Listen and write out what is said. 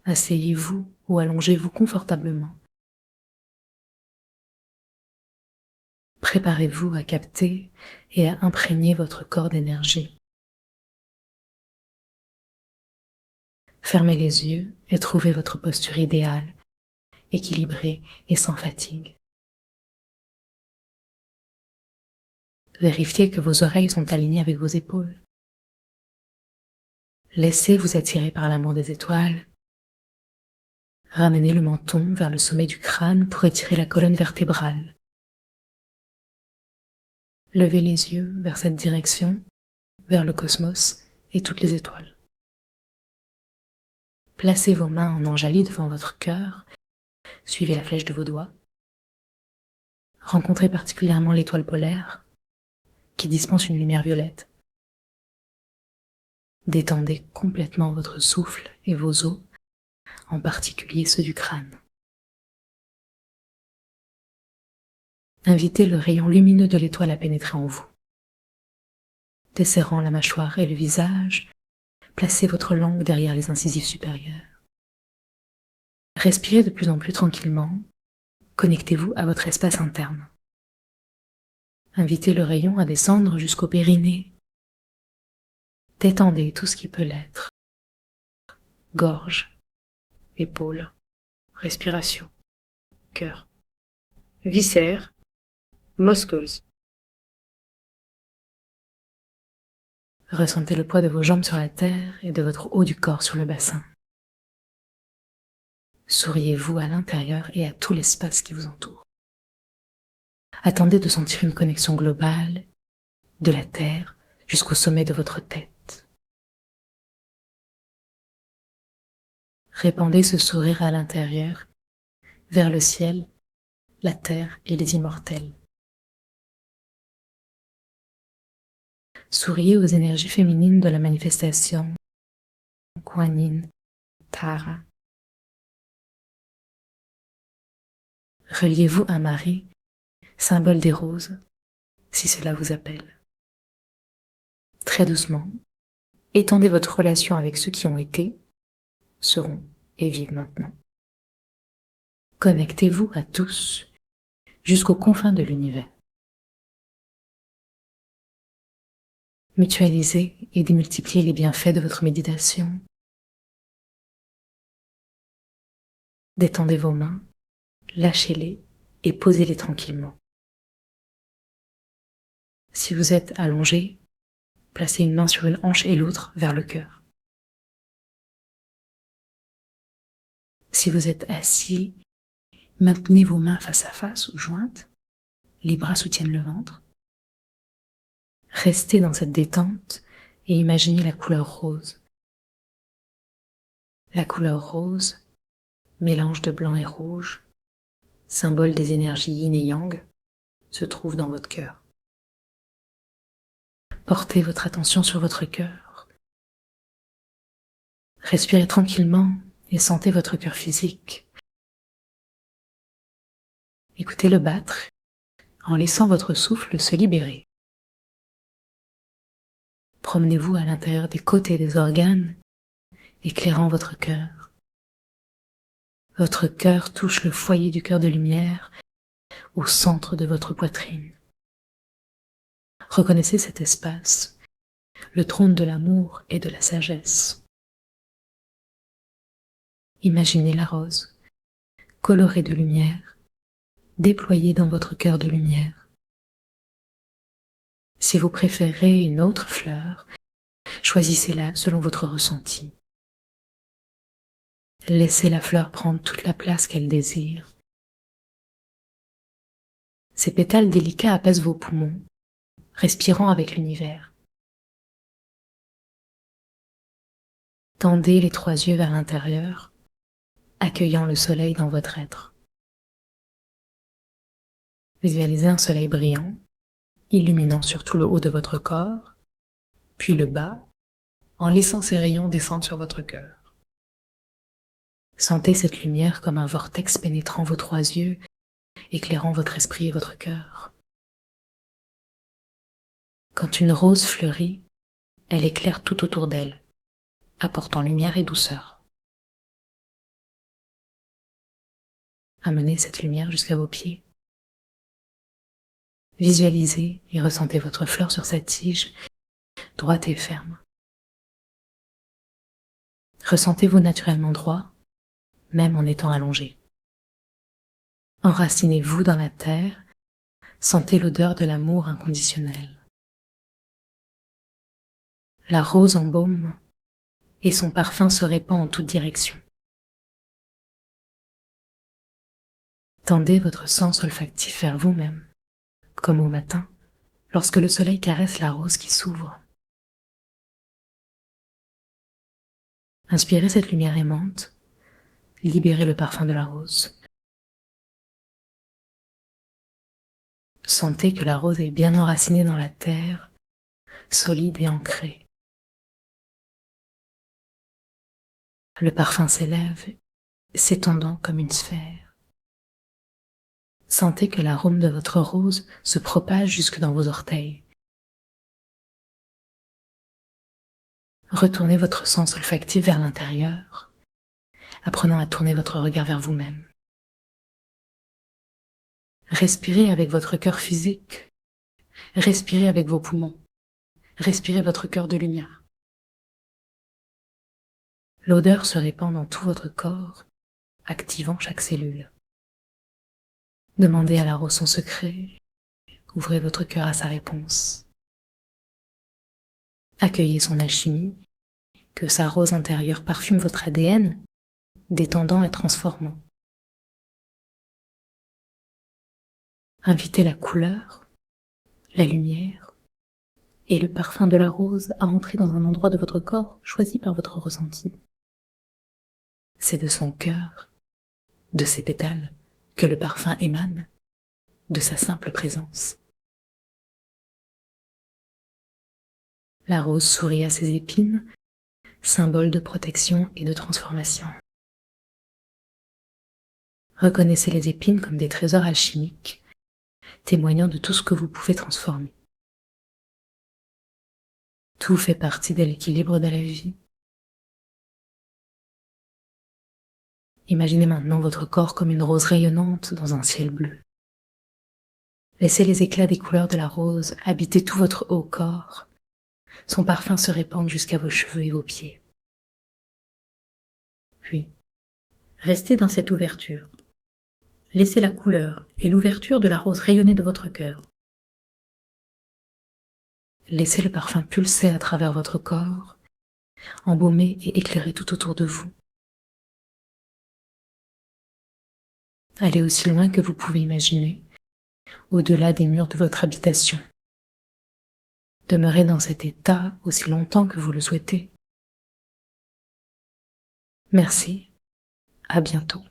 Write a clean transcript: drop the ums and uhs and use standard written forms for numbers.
Asseyez-vous ou allongez-vous confortablement. Préparez-vous à capter et à imprégner votre corps d'énergie. Fermez les yeux et trouvez votre posture idéale, équilibrée et sans fatigue. Vérifiez que vos oreilles sont alignées avec vos épaules. Laissez-vous attirer par l'amour des étoiles. Ramenez le menton vers le sommet du crâne pour étirer la colonne vertébrale. Levez les yeux vers cette direction, vers le cosmos et toutes les étoiles. Placez vos mains en enjaillie devant votre cœur. Suivez la flèche de vos doigts. Rencontrez particulièrement l'étoile polaire qui dispense une lumière violette. Détendez complètement votre souffle et vos os, en particulier ceux du crâne. Invitez le rayon lumineux de l'étoile à pénétrer en vous. Desserrant la mâchoire et le visage, placez votre langue derrière les incisives supérieures. Respirez de plus en plus tranquillement. Connectez-vous à votre espace interne. Invitez le rayon à descendre jusqu'au périnée. Détendez tout ce qui peut l'être. Gorge, épaules, respiration, cœur, viscères, muscles. Ressentez le poids de vos jambes sur la terre et de votre haut du corps sur le bassin. Souriez-vous à l'intérieur et à tout l'espace qui vous entoure. Attendez de sentir une connexion globale de la terre jusqu'au sommet de votre tête. Répandez ce sourire à l'intérieur, vers le ciel, la terre et les immortels. Souriez aux énergies féminines de la manifestation, Kuan Yin, Tara. Reliez-vous à Marie, symbole des roses, si cela vous appelle. Très doucement, étendez votre relation avec ceux qui ont été, seront et vivent maintenant. Connectez-vous à tous, jusqu'aux confins de l'univers. Mutualisez et démultipliez les bienfaits de votre méditation. Détendez vos mains, lâchez-les et posez-les tranquillement. Si vous êtes allongé, placez une main sur une hanche et l'autre vers le cœur. Si vous êtes assis, maintenez vos mains face à face ou jointes, les bras soutiennent le ventre. Restez dans cette détente et imaginez la couleur rose. La couleur rose, mélange de blanc et rouge, symbole des énergies yin et yang, se trouve dans votre cœur. Portez votre attention sur votre cœur. Respirez tranquillement et sentez votre cœur physique. Écoutez-le battre en laissant votre souffle se libérer. Promenez-vous à l'intérieur des côtés des organes, éclairant votre cœur. Votre cœur touche le foyer du cœur de lumière au centre de votre poitrine. Reconnaissez cet espace, le trône de l'amour et de la sagesse. Imaginez la rose, colorée de lumière, déployée dans votre cœur de lumière. Si vous préférez une autre fleur, choisissez-la selon votre ressenti. Laissez la fleur prendre toute la place qu'elle désire. Ces pétales délicats apaisent vos poumons, respirant avec l'univers. Tendez les trois yeux vers l'intérieur, accueillant le soleil dans votre être. Visualisez un soleil brillant, illuminant surtout le haut de votre corps, puis le bas, en laissant ses rayons descendre sur votre cœur. Sentez cette lumière comme un vortex pénétrant vos trois yeux, éclairant votre esprit et votre cœur. Quand une rose fleurit, elle éclaire tout autour d'elle, apportant lumière et douceur. Amenez cette lumière jusqu'à vos pieds. Visualisez et ressentez votre fleur sur sa tige, droite et ferme. Ressentez-vous naturellement droit, même en étant allongé. Enracinez-vous dans la terre, sentez l'odeur de l'amour inconditionnel. La rose embaume et son parfum se répand en toutes directions. Tendez votre sens olfactif vers vous-même, comme au matin, lorsque le soleil caresse la rose qui s'ouvre. Inspirez cette lumière aimante, libérez le parfum de la rose. Sentez que la rose est bien enracinée dans la terre, solide et ancrée. Le parfum s'élève, s'étendant comme une sphère. Sentez que l'arôme de votre rose se propage jusque dans vos orteils. Retournez votre sens olfactif vers l'intérieur, apprenant à tourner votre regard vers vous-même. Respirez avec votre cœur physique. Respirez avec vos poumons. Respirez votre cœur de lumière. L'odeur se répand dans tout votre corps, activant chaque cellule. Demandez à la rose son secret. Ouvrez votre cœur à sa réponse. Accueillez son alchimie, que sa rose intérieure parfume votre ADN, détendant et transformant. Invitez la couleur, la lumière et le parfum de la rose à entrer dans un endroit de votre corps choisi par votre ressenti. C'est de son cœur, de ses pétales, que le parfum émane, de sa simple présence. La rose sourit à ses épines, symbole de protection et de transformation. Reconnaissez les épines comme des trésors alchimiques, témoignant de tout ce que vous pouvez transformer. Tout fait partie de l'équilibre de la vie. Imaginez maintenant votre corps comme une rose rayonnante dans un ciel bleu. Laissez les éclats des couleurs de la rose habiter tout votre haut corps. Son parfum se répand jusqu'à vos cheveux et vos pieds. Puis, restez dans cette ouverture. Laissez la couleur et l'ouverture de la rose rayonner de votre cœur. Laissez le parfum pulser à travers votre corps, embaumer et éclairer tout autour de vous. Allez aussi loin que vous pouvez imaginer, au-delà des murs de votre habitation. Demeurez dans cet état aussi longtemps que vous le souhaitez. Merci, à bientôt.